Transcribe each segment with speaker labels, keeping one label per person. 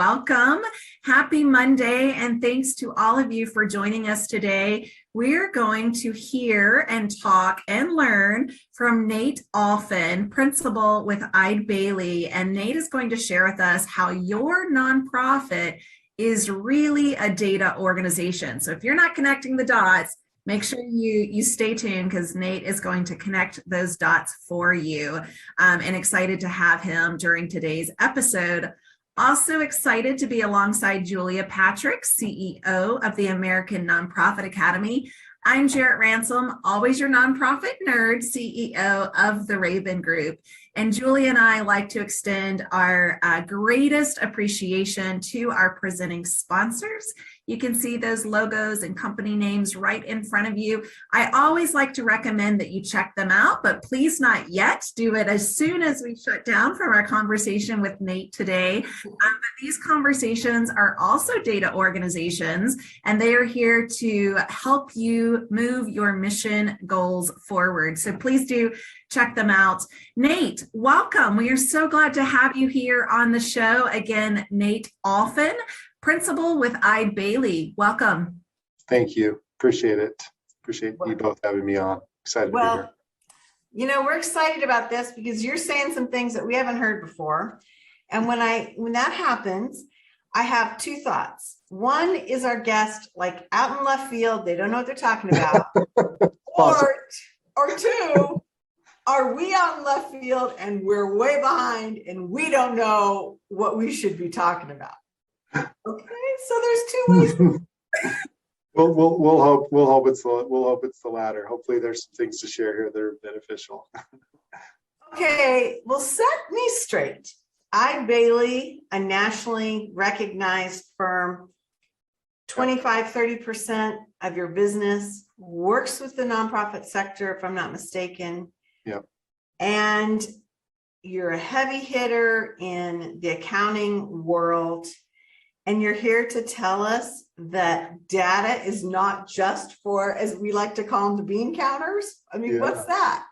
Speaker 1: welcome. Happy Monday, and thanks to all of you for joining us today. We're going to hear and talk and learn from Nate Alphin, principal with Eide Bailly, and Nate is going to share with us how your nonprofit is really a data organization. So if you're not connecting the dots, make sure you stay tuned because Nate is going to connect those dots for you. And excited to have him during today's episode. Also excited to be alongside Julia Patrick, CEO of the American Nonprofit Academy. I'm Jarrett Ransom, always your nonprofit nerd, CEO of the Raven Group. And Julia and I like to extend our greatest appreciation to our presenting sponsors. You can see those logos and company names right in front of you. I always like to recommend that you check them out, but please not yet. Do it as soon as we shut down from our conversation with Nate today. But these conversations are also data organizations, and they are here to help you move your mission goals forward. So please do check them out. Nate, welcome. We are so glad to have you here on the show. Again, Nate Alphin, principal with Eide Bailly. Welcome.
Speaker 2: Thank you. Appreciate it. Appreciate you both having me on. Excited to be here.
Speaker 3: You know, we're excited about this because you're saying some things that we haven't heard before. And when that happens, I have two thoughts. One is our guest, like out in left field, they don't know what they're talking about. or two, are we out in left field and we're way behind and we don't know what we should be talking about? Okay, so there's two ways.
Speaker 2: We'll hope it's the latter. Hopefully, there's some things to share here that are beneficial.
Speaker 3: Okay, well, set me straight. Eide Bailly, a nationally recognized firm, 25-30% of your business works with the nonprofit sector, if I'm not mistaken.
Speaker 2: Yep.
Speaker 3: And you're a heavy hitter in the accounting world. And you're here to tell us that data is not just for, as we like to call them, the bean counters. I mean, What's that?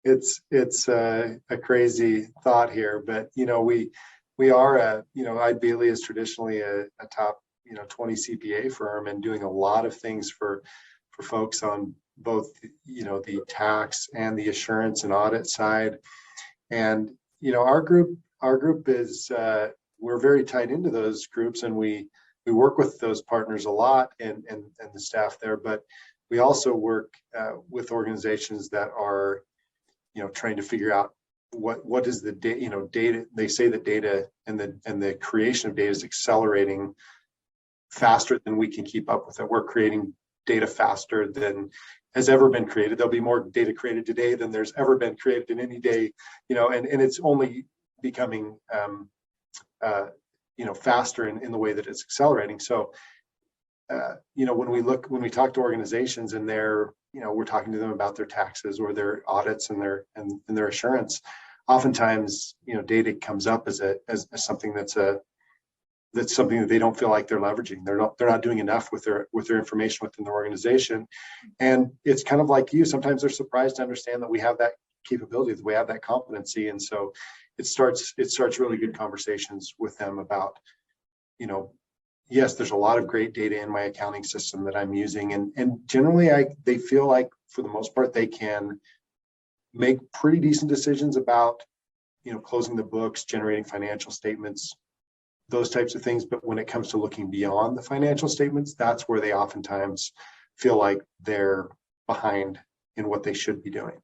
Speaker 2: It's a crazy thought here, but we are Eide Bailly is traditionally a top 20 CPA firm and doing a lot of things for folks on both the tax and the assurance and audit side. And our group is we're very tied into those groups, and we work with those partners a lot and the staff there. But we also work with organizations that are, trying to figure out what is the data. They say that data and the creation of data is accelerating faster than we can keep up with it. We're creating data faster than has ever been created. There'll be more data created today than there's ever been created in any day, and it's only becoming faster in the way that it's accelerating. So, when we talk to organizations and we're talking to them about their taxes or their audits and their assurance, oftentimes, data comes up as something that's something that they don't feel like they're leveraging. They're not doing enough with their information within their organization. And it's kind of like you, sometimes they're surprised to understand that we have that capability, that we have that competency. And so it starts really good conversations with them about, yes, there's a lot of great data in my accounting system that I'm using. And generally they feel like for the most part, they can make pretty decent decisions about, closing the books, generating financial statements, those types of things. But when it comes to looking beyond the financial statements, that's where they oftentimes feel like they're behind in what they should be doing.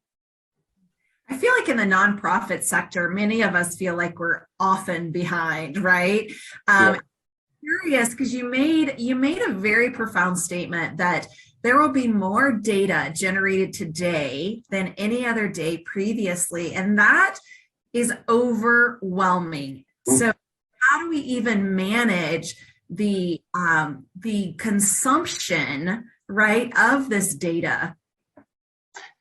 Speaker 1: I feel like in the nonprofit sector, many of us feel like we're often behind, right? Curious because you made a very profound statement that there will be more data generated today than any other day previously, and that is overwhelming. So how do we even manage the consumption, right, of this data?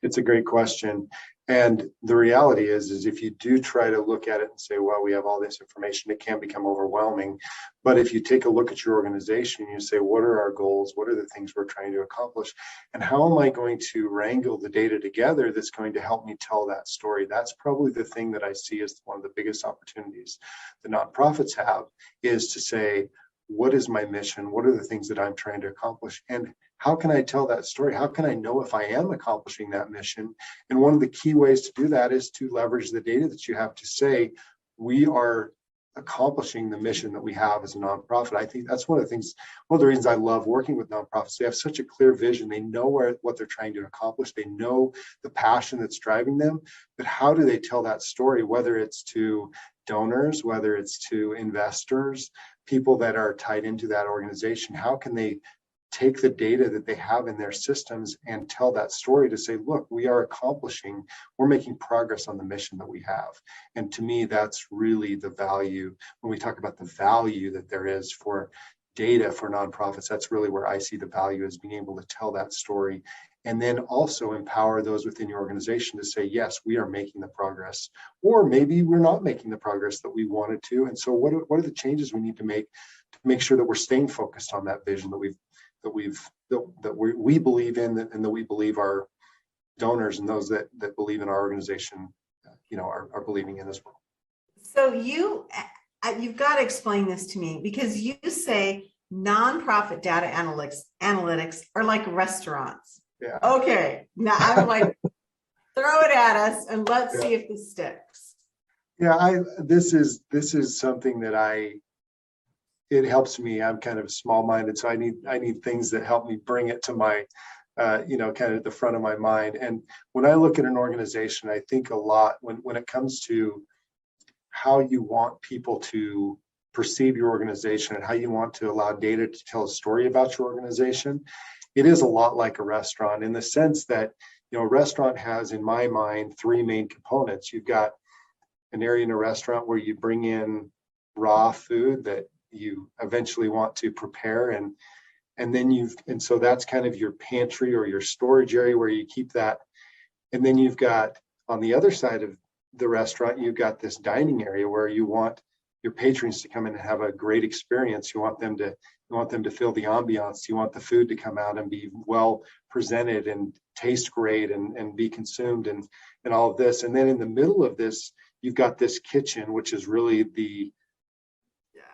Speaker 2: It's a great question. And the reality is if you do try to look at it and say, well, we have all this information, it can become overwhelming. But if you take a look at your organization, you say, what are our goals? What are the things we're trying to accomplish? And how am I going to wrangle the data together that's going to help me tell that story? That's probably the thing that I see as one of the biggest opportunities the nonprofits have, is to say, what is my mission? What are the things that I'm trying to accomplish? And how can I tell that story? How can I know if I am accomplishing that mission? And one of the key ways to do that is to leverage the data that you have to say, we are accomplishing the mission that we have as a nonprofit. I think that's one of the reasons I love working with nonprofits. They have such a clear vision. They know what they're trying to accomplish. They know the passion that's driving them, but how do they tell that story, whether it's to donors, whether it's to investors, people that are tied into that organization? How can they take the data that they have in their systems and tell that story to say, look, we're making progress on the mission that we have. And to me, that's really the value. When we talk about the value that there is for data for nonprofits, that's really where I see the value, is being able to tell that story. And then also empower those within your organization to say, yes, we are making the progress, or maybe we're not making the progress that we wanted to. And so what are the changes we need to make sure that we're staying focused on that vision that we believe in, and that we believe our donors and those that believe in our organization, are believing in as well.
Speaker 3: So you've got to explain this to me, because you say nonprofit data analytics are like restaurants.
Speaker 2: Yeah.
Speaker 3: Okay. Now I'm like, throw it at us and let's see if this sticks.
Speaker 2: Yeah, this is something that it helps me. I'm kind of small-minded, so I need things that help me bring it to my, kind of at the front of my mind. And when I look at an organization, I think a lot when it comes to how you want people to perceive your organization and how you want to allow data to tell a story about your organization. It is a lot like a restaurant, in the sense that, a restaurant has, in my mind, three main components. You've got an area in a restaurant where you bring in raw food that you eventually want to prepare, and so that's kind of your pantry or your storage area where you keep that. And then you've got, on the other side of the restaurant, you've got this dining area where you want your patrons to come in and have a great experience. You want them to feel the ambiance. You want the food to come out and be well presented and taste great and be consumed and all of this. And then in the middle of this, you've got this kitchen, which is really the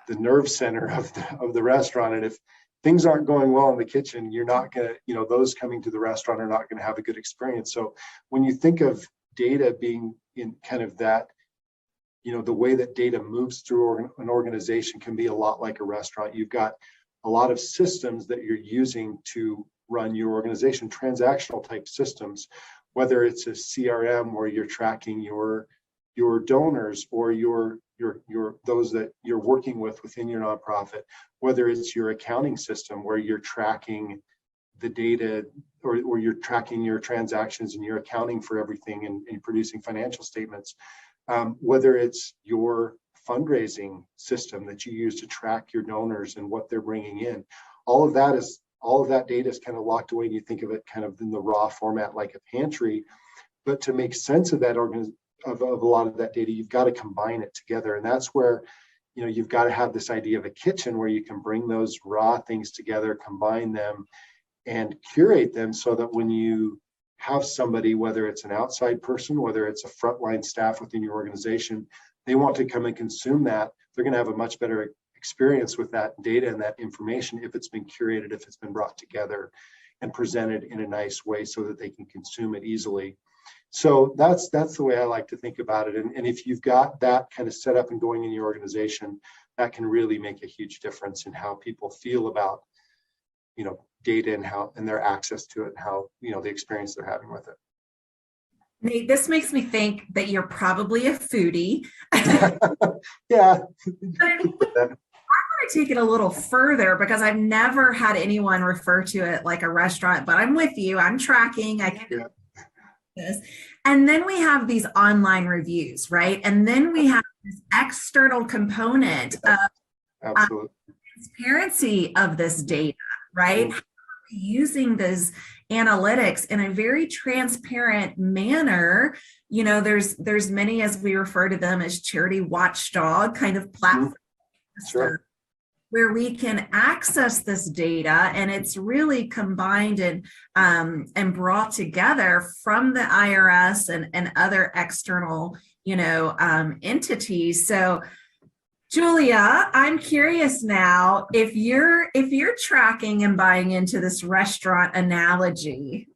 Speaker 2: nerve center of the restaurant. And if things aren't going well in the kitchen, you're not going to, those coming to the restaurant are not going to have a good experience. So when you think of data being in kind of that, the way that data moves through an organization can be a lot like a restaurant. You've got a lot of systems that you're using to run your organization, transactional type systems, whether it's a CRM where you're tracking your donors or your those that you're working with within your nonprofit, whether it's your accounting system where you're tracking the data or you're tracking your transactions and you're accounting for everything and producing financial statements, whether it's your fundraising system that you use to track your donors and what they're bringing in. All of that data is kind of locked away, and you think of it kind of in the raw format like a pantry. But to make sense of that of a lot of that data, you've got to combine it together. And that's where, you've got to have this idea of a kitchen where you can bring those raw things together, combine them, and curate them so that when you have somebody, whether it's an outside person, whether it's a frontline staff within your organization, they want to come and consume that, they're going to have a much better experience with that data and that information if it's been curated, if it's been brought together and presented in a nice way so that they can consume it easily. So that's the way I like to think about it. And if you've got that kind of set up and going in your organization, that can really make a huge difference in how people feel about, data and their access to it and how, the experience they're having with it.
Speaker 1: Nate, this makes me think that you're probably a foodie.
Speaker 2: Yeah.
Speaker 1: I'm going to take it a little further because I've never had anyone refer to it like a restaurant, but I'm with you. I'm tracking. I can this. And then we have these online reviews, right? And then we have this external component of transparency of this data, right?
Speaker 2: Mm-hmm.
Speaker 1: Using this analytics in a very transparent manner. There's many, as we refer to them, as charity watchdog kind of platforms.
Speaker 2: Sure.
Speaker 1: Where we can access this data, and it's really combined and brought together from the IRS and other external entities. So Julia, I'm curious now if you're tracking and buying into this restaurant analogy.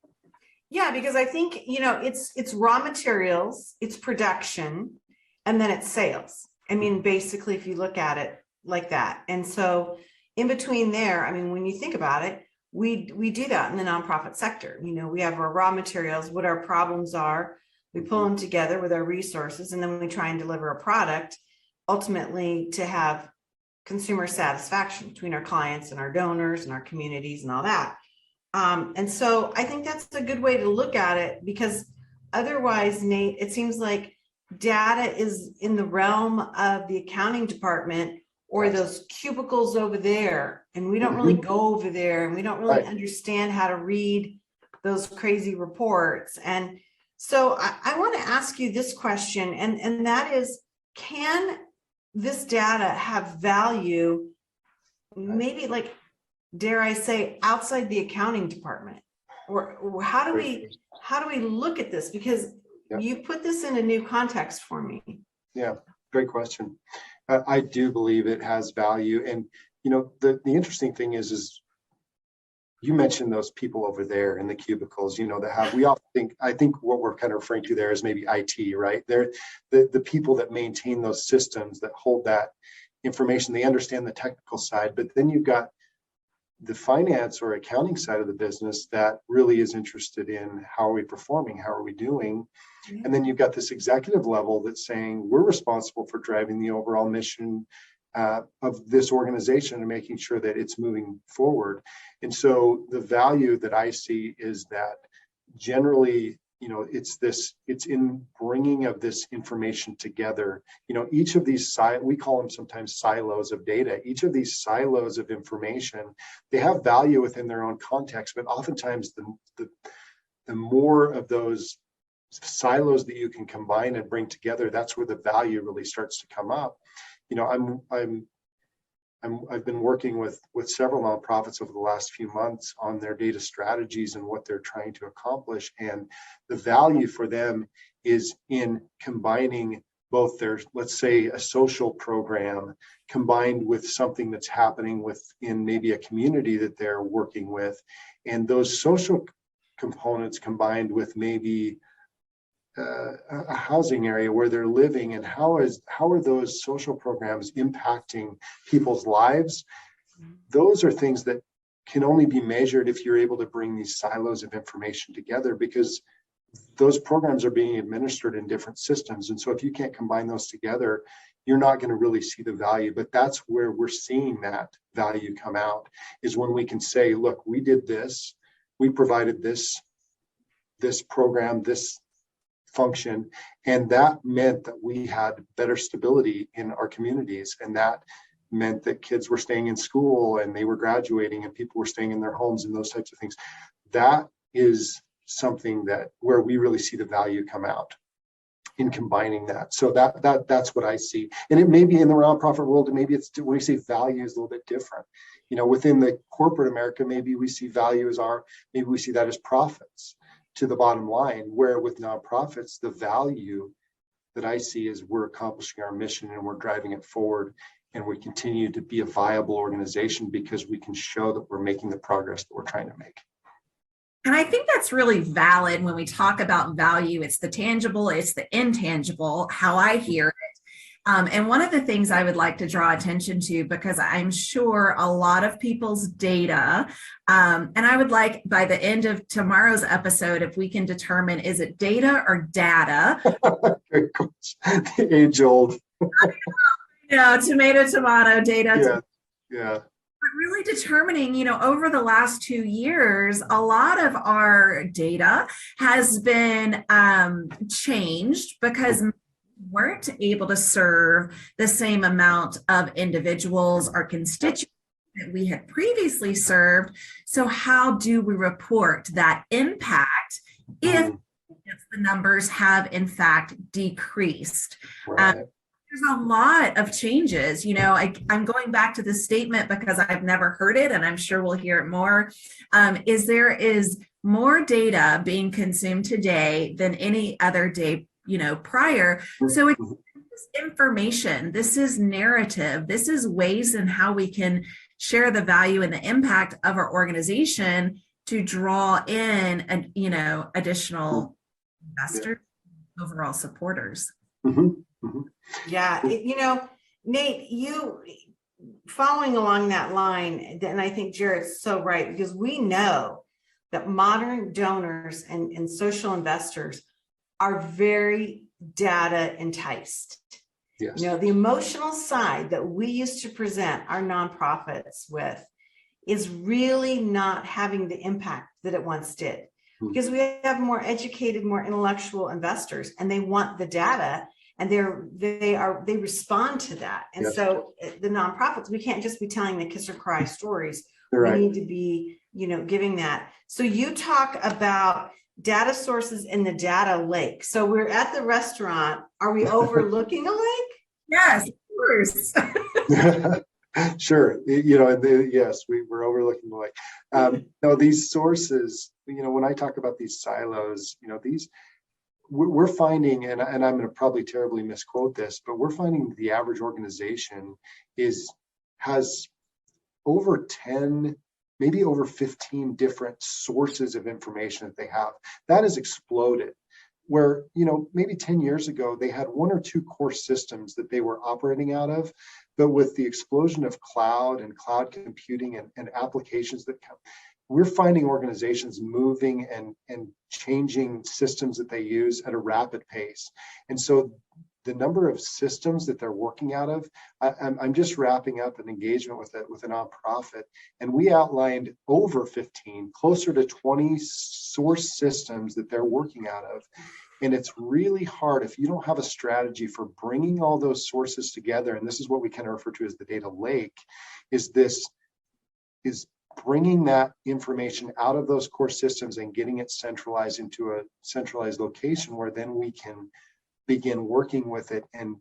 Speaker 3: Yeah, because I think it's raw materials, it's production, and then it's sales. I mean, basically, if you look at it like that. And so in between there, I mean, when you think about it, we do that in the nonprofit sector. We have our raw materials, what our problems are, we pull them together with our resources, and then we try and deliver a product ultimately to have consumer satisfaction between our clients and our donors and our communities and all that. And so I think that's a good way to look at it, because otherwise, Nate, it seems like data is in the realm of the accounting department or those cubicles over there, and we don't really go over there, and we don't really understand how to read those crazy reports. And so I want to ask you this question, and that is, can this data have value, maybe, like, dare I say, outside the accounting department? Or how do we look at this? Because you put this in a new context for me.
Speaker 2: Yeah, great question. I do believe it has value. And, the interesting thing is you mentioned those people over there in the cubicles, that have, I think what we're kind of referring to there is maybe IT, right? They're the people that maintain those systems, that hold that information. They understand the technical side, but then you've got the finance or accounting side of the business that really is interested in how are we performing, how are we doing? And then you've got this executive level that's saying we're responsible for driving the overall mission of this organization and making sure that it's moving forward. And so the value that I see is that generally, it's in bringing of this information together. Each of these we call them sometimes silos of data. Each of these silos of information, they have value within their own context, but oftentimes the more of those silos that you can combine and bring together, that's where the value really starts to come up. I've been working with several nonprofits over the last few months on their data strategies and what they're trying to accomplish. And the value for them is in combining both their, let's say, a social program combined with something that's happening within maybe a community that they're working with. And those social components combined with maybe a housing area where they're living, and how are those social programs impacting people's lives? Those are things that can only be measured if you're able to bring these silos of information together, because those programs are being administered in different systems. And so if you can't combine those together, you're not going to really see the value. But that's where we're seeing that value come out, is when we can say, look, we did this, we provided this program, this function, and that meant that we had better stability in our communities, and that meant that kids were staying in school and they were graduating and people were staying in their homes and those types of things. That is something that where we really see the value come out in combining that. So that's what I see. And it may be in the nonprofit world, and maybe it's, when we say value is a little bit different. Within the corporate America, maybe we see value as maybe we see that as profits to the bottom line, where with nonprofits, the value that I see is we're accomplishing our mission and we're driving it forward, and we continue to be a viable organization because we can show that we're making the progress that we're trying to make.
Speaker 1: And I think that's really valid when we talk about value. It's the tangible, it's the intangible, how I hear it. And one of the things I would like to draw attention to, because I'm sure a lot of people's data, and I would like by the end of tomorrow's episode, if we can determine, is it data or data?
Speaker 2: Good question. Age old.
Speaker 1: Tomato, data.
Speaker 2: Yeah.
Speaker 1: But really determining, over the last 2 years, a lot of our data has been changed because weren't able to serve the same amount of individuals or constituents that we had previously served. So how do we report that impact if the numbers have in fact decreased?
Speaker 2: Right.
Speaker 1: There's a lot of changes. I'm going back to this statement because I've never heard it, and I'm sure we'll hear it more. There is more data being consumed today than any other day, prior. So it's information. This is narrative. This is ways in how we can share the value and the impact of our organization to draw in, additional investors, overall supporters.
Speaker 3: Yeah, Nate, you following along that line, and I think Jared's so right, because we know that modern donors and social investors are very data enticed.
Speaker 2: Yes.
Speaker 3: The emotional side that we used to present our nonprofits with is really not having the impact that it once did, because we have more educated, more intellectual investors, and they want the data, and they respond to that. And
Speaker 2: Yes.
Speaker 3: So the nonprofits, we can't just be telling the kiss or cry stories.
Speaker 2: Right.
Speaker 3: We need to be, giving that. So you talk about data sources in the data lake. So we're at the restaurant. Are we overlooking a lake?
Speaker 1: Yes, of course.
Speaker 2: Sure. Yes, we're overlooking the lake. No, these sources, when I talk about these silos, we're finding, and I'm going to probably terribly misquote this, but we're finding the average organization has over 10, maybe over 15 different sources of information that they have. That has exploded. Where, maybe 10 years ago, they had one or two core systems that they were operating out of. But with the explosion of cloud and cloud computing and applications that come, we're finding organizations moving and changing systems that they use at a rapid pace. And so the number of systems that they're working out of, I'm just wrapping up an engagement with a nonprofit, and we outlined over 15, closer to 20 source systems that they're working out of. And it's really hard if you don't have a strategy for bringing all those sources together. And this is what we kind of refer to as the data lake, is bringing that information out of those core systems and getting it centralized into a centralized location where then we can begin working with it and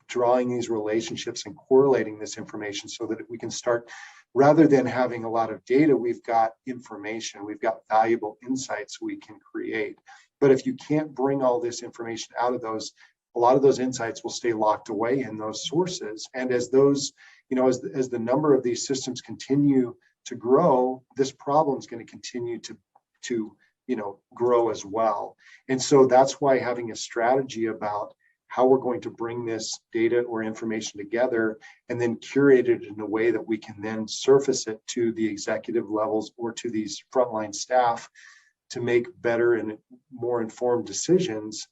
Speaker 2: drawing these relationships and correlating this information so that we can start, rather than having a lot of data, we've got information, we've got valuable insights we can create. But if you can't bring all this information out of those, a lot of those insights will stay locked away in those sources. And as those, as the number of these systems continue to grow, this problem is going to continue to grow as well. And so that's why having a strategy about how we're going to bring this data or information together and then curate it in a way that we can then surface it to the executive levels or to these frontline staff to make better and more informed decisions,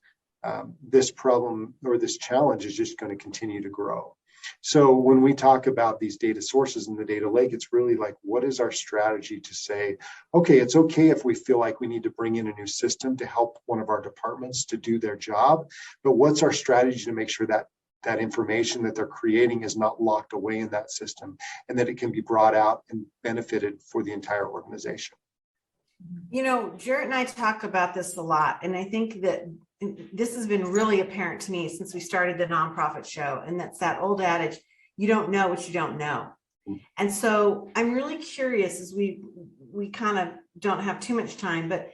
Speaker 2: this problem or this challenge is just going to continue to grow. So when we talk about these data sources in the data lake, it's really like, what is our strategy to say, okay, it's okay if we feel like we need to bring in a new system to help one of our departments to do their job, but what's our strategy to make sure that that information that they're creating is not locked away in that system and that it can be brought out and benefited for the entire organization?
Speaker 3: Jared and I talk about this a lot, and I think that this has been really apparent to me since we started the nonprofit show, and that's that old adage, you don't know what you don't know. And so I'm really curious, as we kind of don't have too much time, but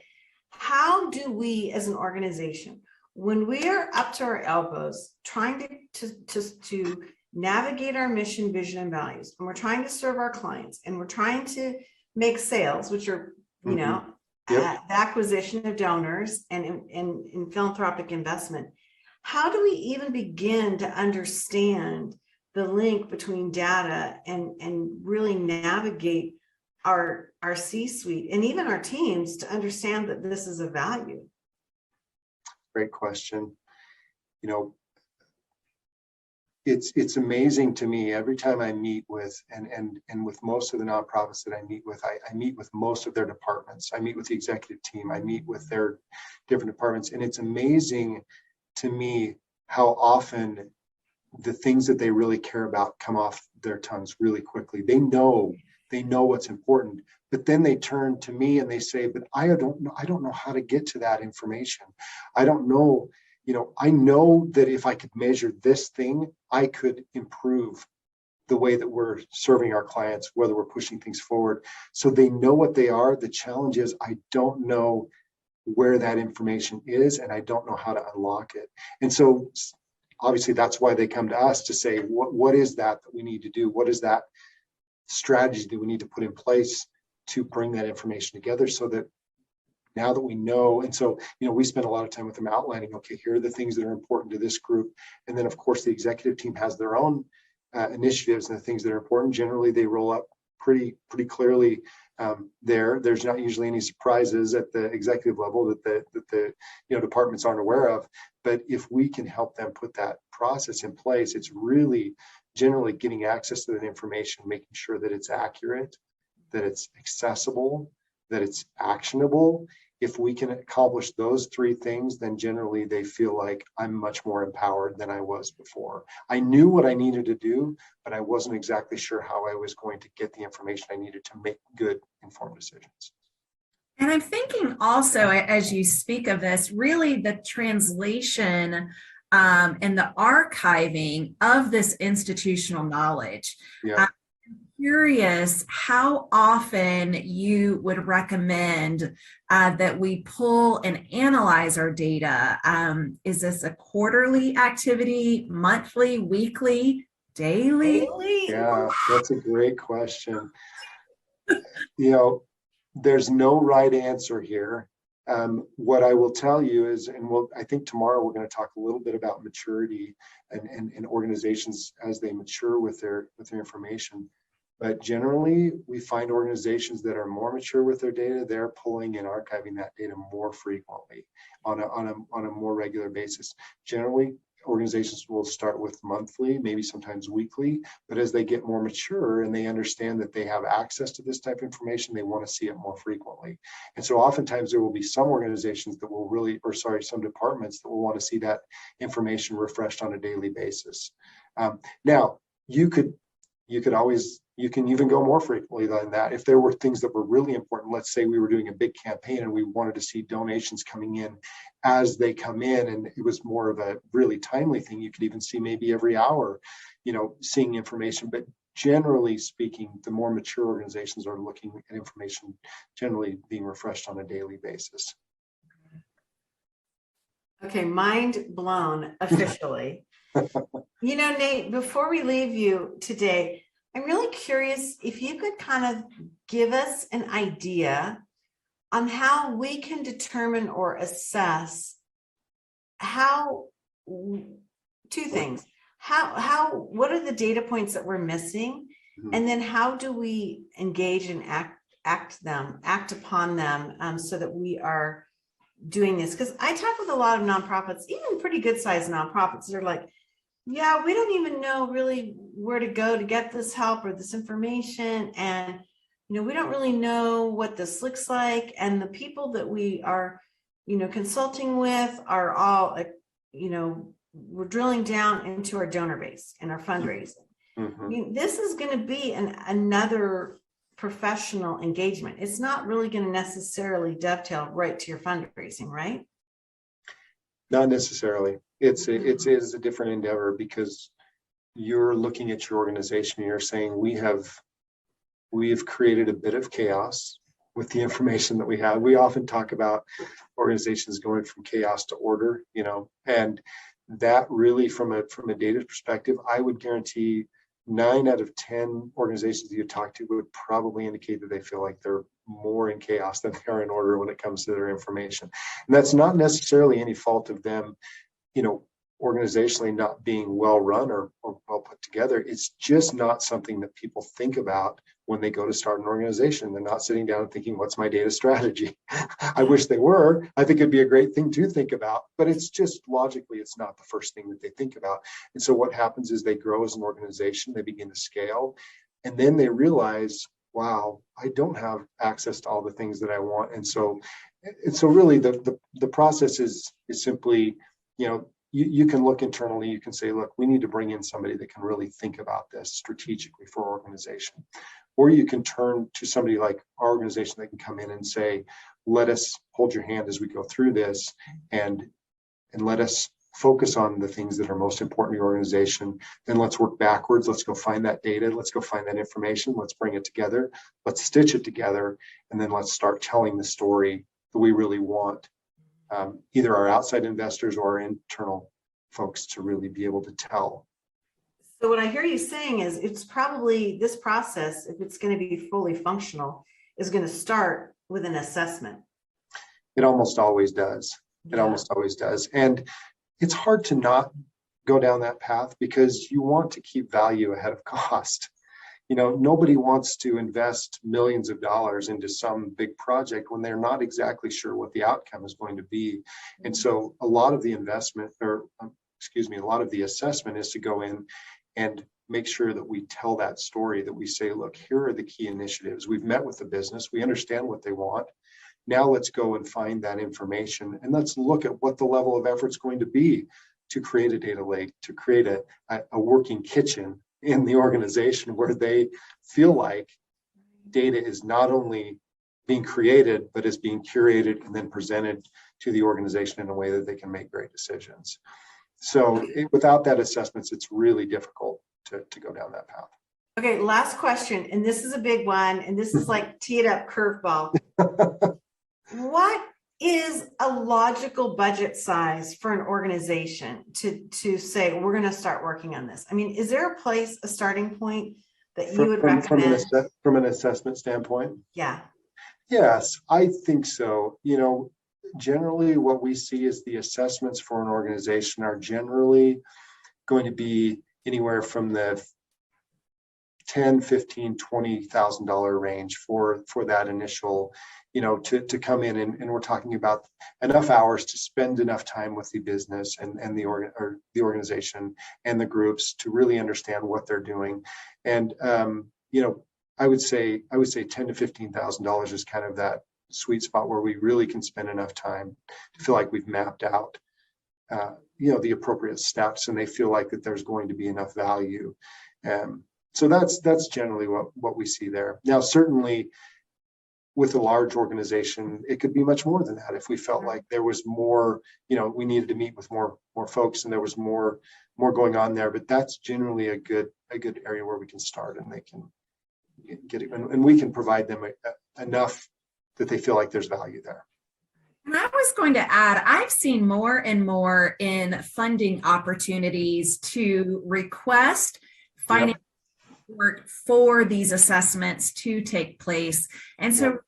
Speaker 3: how do we as an organization, when we are up to our elbows trying to navigate our mission, vision, and values, and we're trying to serve our clients, and we're trying to make sales, which are the acquisition of donors and in philanthropic investment, how do we even begin to understand the link between data and really navigate our C-suite and even our teams to understand that this is a value?
Speaker 2: Great question. It's amazing to me every time I meet with and with most of the nonprofits that I meet with, I meet with most of their departments. I meet with the executive team. I meet with their different departments, and it's amazing to me how often the things that they really care about come off their tongues really quickly. They know what's important, but then they turn to me and they say, but I don't know how to get to that information. I don't know, I know that if I could measure this thing, I could improve the way that we're serving our clients, whether we're pushing things forward. So they know what they are. The challenge is I don't know where that information is, and I don't know how to unlock it. And so obviously that's why they come to us to say, what is that we need to do? What is that strategy that we need to put in place to bring that information together, so that now that we know, and so, we spend a lot of time with them outlining, okay, here are the things that are important to this group. And then of course the executive team has their own initiatives and the things that are important. Generally they roll up pretty clearly. There's not usually any surprises at the executive level that the departments aren't aware of. But if we can help them put that process in place, it's really generally getting access to that information, making sure that it's accurate, that it's accessible, that it's actionable. If we can accomplish those three things, then generally they feel like I'm much more empowered than I was before. I knew what I needed to do, but I wasn't exactly sure how I was going to get the information I needed to make good, informed decisions.
Speaker 1: And I'm thinking also, as you speak of this, really the translation and the archiving of this institutional knowledge.
Speaker 2: Yeah.
Speaker 1: Curious how often you would recommend that we pull and analyze our data. Is this a quarterly activity, monthly, weekly, daily?
Speaker 2: Yeah, that's a great question. There's no right answer here. What I will tell you is, and I think tomorrow we're going to talk a little bit about maturity and organizations as they mature with their information. But generally, we find organizations that are more mature with their data, they're pulling and archiving that data more frequently on a more regular basis. Generally, organizations will start with monthly, maybe sometimes weekly, but as they get more mature and they understand that they have access to this type of information, they want to see it more frequently. And so oftentimes there will be some organizations that will some departments that will want to see that information refreshed on a daily basis. Now, you can even go more frequently than that. If there were things that were really important, let's say we were doing a big campaign and we wanted to see donations coming in as they come in, and it was more of a really timely thing, you could even see maybe every hour, seeing information. But generally speaking, the more mature organizations are looking at information generally being refreshed on a daily basis.
Speaker 3: Okay, mind blown officially. Nate, before we leave you today, I'm really curious if you could kind of give us an idea on how we can determine or assess two things. What are the data points that we're missing? Mm-hmm. And then how do we engage and act upon them so that we are doing this? Because I talk with a lot of nonprofits, even pretty good sized nonprofits. They're like, yeah, we don't even know really where to go to get this help or this information. And, we don't really know what this looks like. And the people that we are, consulting with are all, we're drilling down into our donor base and our fundraising. Mm-hmm. This is going to be another professional engagement. It's not really going to necessarily dovetail right to your fundraising, right?
Speaker 2: Not necessarily. It is a different endeavor, because you're looking at your organization and you're saying we've created a bit of chaos with the information that we have. We often talk about organizations going from chaos to order, and that really from a data perspective, I would guarantee 9 out of 10 organizations that you talk to would probably indicate that they feel like they're more in chaos than they are in order when it comes to their information. And that's not necessarily any fault of them, organizationally not being well run or well put together. It's just not something that people think about when they go to start an organization. They're not sitting down and thinking, what's my data strategy? I wish they were. I think it'd be a great thing to think about, but it's just logically, it's not the first thing that they think about. And so what happens is they grow as an organization, they begin to scale, and then they realize, wow, I don't have access to all the things that I want. And so really the process is simply, you can look internally, you can say, look, we need to bring in somebody that can really think about this strategically for our organization. Or you can turn to somebody like our organization that can come in and say, let us hold your hand as we go through this, and let us focus on the things that are most important in your organization. Then let's work backwards. Let's go find that data. Let's go find that information. Let's bring it together. Let's stitch it together. And then let's start telling the story that we really want either our outside investors or our internal folks to really be able to tell.
Speaker 3: So what I hear you saying is it's probably this process, if it's going to be fully functional, is going to start with an assessment.
Speaker 2: It almost always does. It almost always does. And it's hard to not go down that path because you want to keep value ahead of cost. You know, nobody wants to invest millions of dollars into some big project when they're not exactly sure what the outcome is going to be. And so a lot of the investment, or excuse me, a lot of the assessment is to go in and make sure that we tell that story, that we say, look, here are the key initiatives. We've met with the business. We understand what they want. Now let's go and find that information, and let's look at what the level of effort is going to be to create a data lake, to create a working kitchen in the organization where they feel like data is not only being created, but is being curated and then presented to the organization in a way that they can make great decisions. So without that assessments, it's really difficult to go down that path.
Speaker 3: Okay, last question, and this is a big one, and this is like tee it up curveball. What is a logical budget size for an organization to say, we're going to start working on this? I mean, is there a place, a starting point that you would recommend?
Speaker 2: From an assessment standpoint?
Speaker 3: Yeah.
Speaker 2: Yes, I think so. You know, generally what we see is the assessments for an organization are generally going to be anywhere from the $10, $15, $20,000 range for that initial, you know, to come in, and we're talking about enough hours to spend enough time with the business and the organization and the groups to really understand what they're doing. And you know, I would say $10,000 to $15,000 is kind of that sweet spot where we really can spend enough time to feel like we've mapped out you know, the appropriate steps, and they feel like that there's going to be enough value. So that's generally what we see there. Now, certainly with a large organization, it could be much more than that. If we felt like there was more, you know, we needed to meet with more folks and there was more going on there, but that's generally a good area where we can start, and they can get it, and we can provide them enough that they feel like there's value there.
Speaker 1: And I was going to add, I've seen more and more in funding opportunities to request financial support for these assessments to take place. And so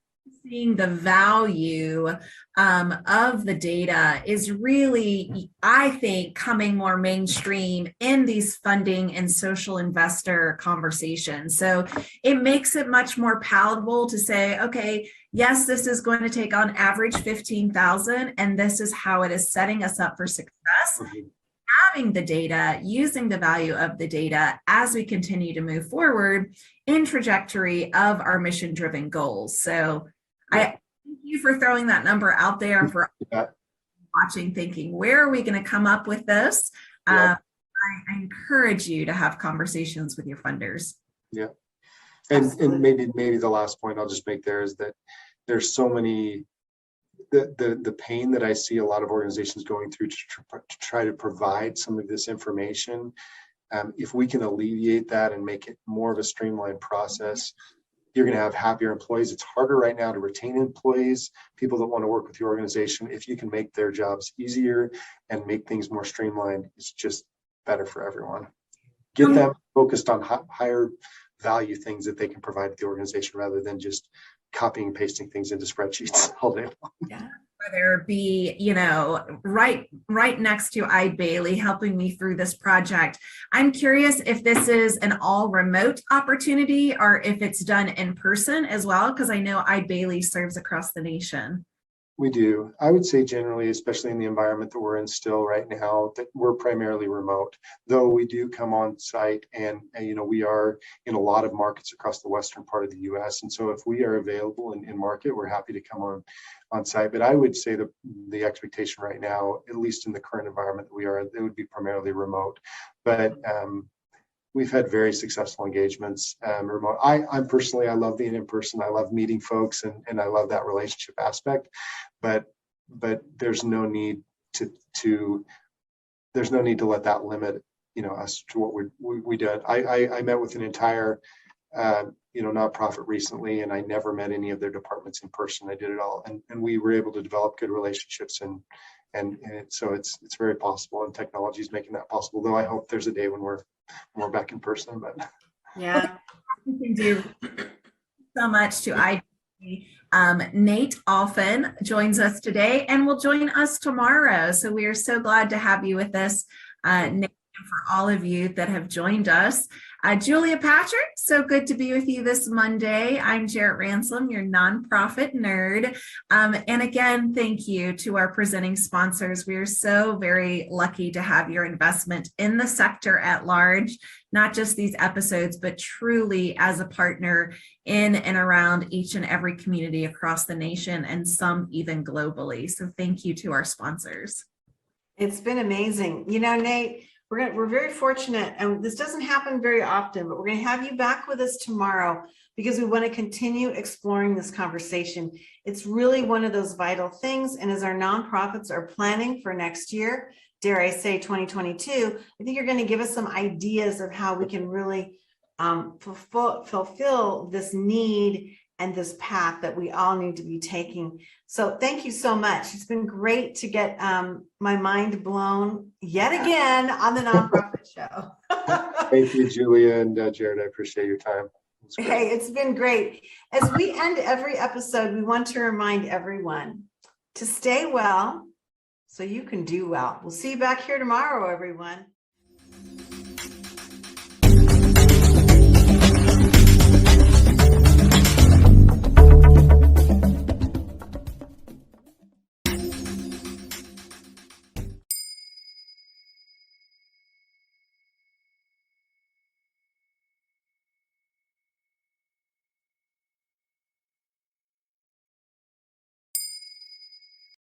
Speaker 1: seeing the value of the data is really, I think, coming more mainstream in these funding and social investor conversations. So it makes it much more palatable to say, okay, yes, this is going to take on average 15,000, and this is how it is setting us up for success. Having the data, using the value of the data as we continue to move forward in trajectory of our mission-driven goals. So I thank you for throwing that number out there, and for watching, thinking, where are we going to come up with this? I encourage you to have conversations with your funders.
Speaker 2: Yeah. And maybe the last point I'll just make there is that there's so many, the pain that I see a lot of organizations going through to try to provide some of this information. If we can alleviate that and make it more of a streamlined process, you're going to have happier employees. It's harder right now to retain employees, people that want to work with your organization. If you can make their jobs easier and make things more streamlined, it's just better for everyone. Get them focused on higher value things that they can provide to the organization, rather than just copying and pasting things into spreadsheets all day long.
Speaker 1: Yeah. Whether it be, you know, right next to iBailey helping me through this project. I'm curious if this is an all remote opportunity or if it's done in person as well, because I know iBailey serves across the nation.
Speaker 2: We do. I would say generally, especially in the environment that we're in still right now, that we're primarily remote, though we do come on site and we are in a lot of markets across the western part of the US. And so if we are available in market, we're happy to come on site. But I would say the expectation right now, at least in the current environment that we are, it would be primarily remote. But we've had very successful engagements remote. I personally, I love being in person. I love meeting folks and I love that relationship aspect, but there's no need to let that limit, us to what we did. I met with an entire, nonprofit recently, and I never met any of their departments in person. I did it all. And we were able to develop good relationships and so it's very possible, and technology is making that possible, though I hope there's a day when we're back in person. But
Speaker 3: Yeah.
Speaker 1: We can do so much to ID. Nate Alphen joins us today and will join us tomorrow. So we are so glad to have you with us, Nate, and for all of you that have joined us. Julia Patrick, so good to be with you this Monday. I'm Jarrett Ransom, your nonprofit nerd. And again, thank you to our presenting sponsors. We are so very lucky to have your investment in the sector at large, not just these episodes, but truly as a partner in and around each and every community across the nation, and some even globally. So thank you to our sponsors.
Speaker 3: It's been amazing. Nate, we're very fortunate, and this doesn't happen very often, but we're going to have you back with us tomorrow because we want to continue exploring this conversation. It's really one of those vital things. And as our nonprofits are planning for next year, dare I say 2022, I think you're going to give us some ideas of how we can really fulfill this need and this path that we all need to be taking. So thank you so much. It's been great to get my mind blown yet again on the nonprofit show.
Speaker 2: Thank you, Julia and Jared. I appreciate your time.
Speaker 3: Hey, it's been great. As we end every episode, we want to remind everyone to stay well so you can do well. We'll see you back here tomorrow, everyone.